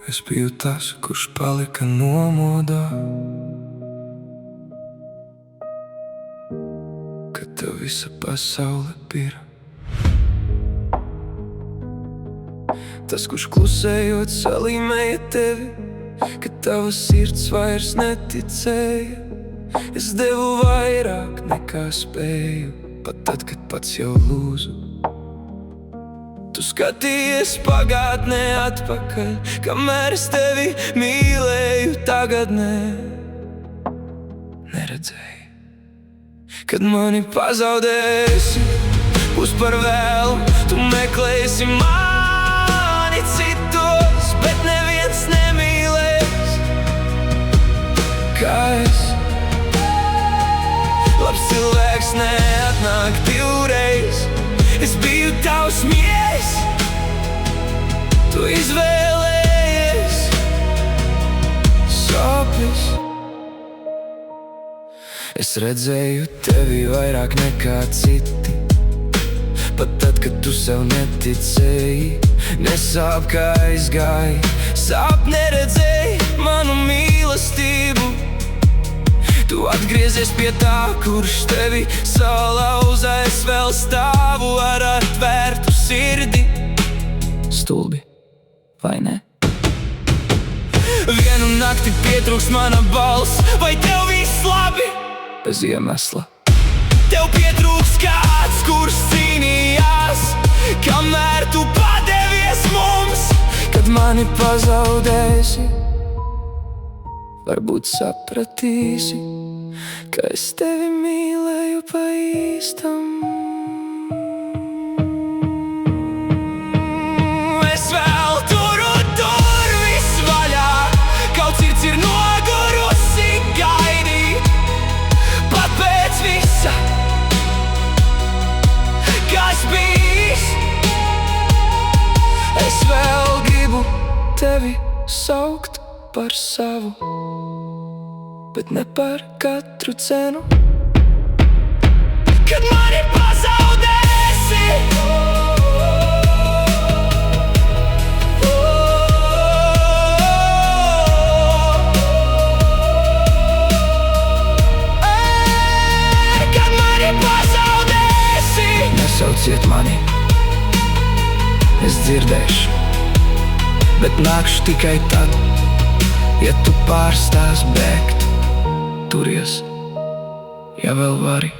Es biju tas, kurš palika nomodā, kad tev visa pasaule pira. Tas, kurš klusējot salīmēja tevi, kad tava sirds vairs neticēja. Es devu vairāk nekā spēju, pat tad, kad pats jau lūzu. Tu skatījies pagātnē atpakaļ, kamēr es tevi mīlēju tagadnē. Neredzēji, kad mani pazaudēsi, būs par vēlu. Tu meklēsi mani citos, bet neviens nemīlēs kā es. Labs cilvēks neatnāk divreiz. Es biju tavs miegs, tu izvēlējies sāpes. Es redzēju tevi vairāk nekā citi, pat tad, kad tu sev neticēji. Nesāp, kā aizgāji, sāp neredzēji manu mīlestību. Tu atgriezies pie tā, kurš tevi salauza. Es vēl stāvu ar atvērtu sirdi. Stulbi, vai ne? Vienu nakti pietrūks mana balss, vai tev viss labi? Bez iemesla. Tev pietrūks kāds, kurš cīnījās, kamēr tu padevies mums. Kad mani pazaudēsi, varbūt sapratīsi, ka es tevi mīlēju pa īstam. Es vēl turu durvis vaļā, kaut sirds ir nogurusi gaidīt. Pat pēc visa, kas bijis, es vēl gribu tevi saukt par savu, bet ne par katru cenu. Kad mani pazaudēsi, kad mani pazaudēsi, nesauciet mani, es dzirdēšu, bet nākšu tikai tad, ja tu pārstās bēgt. Turies, ja vēl vari.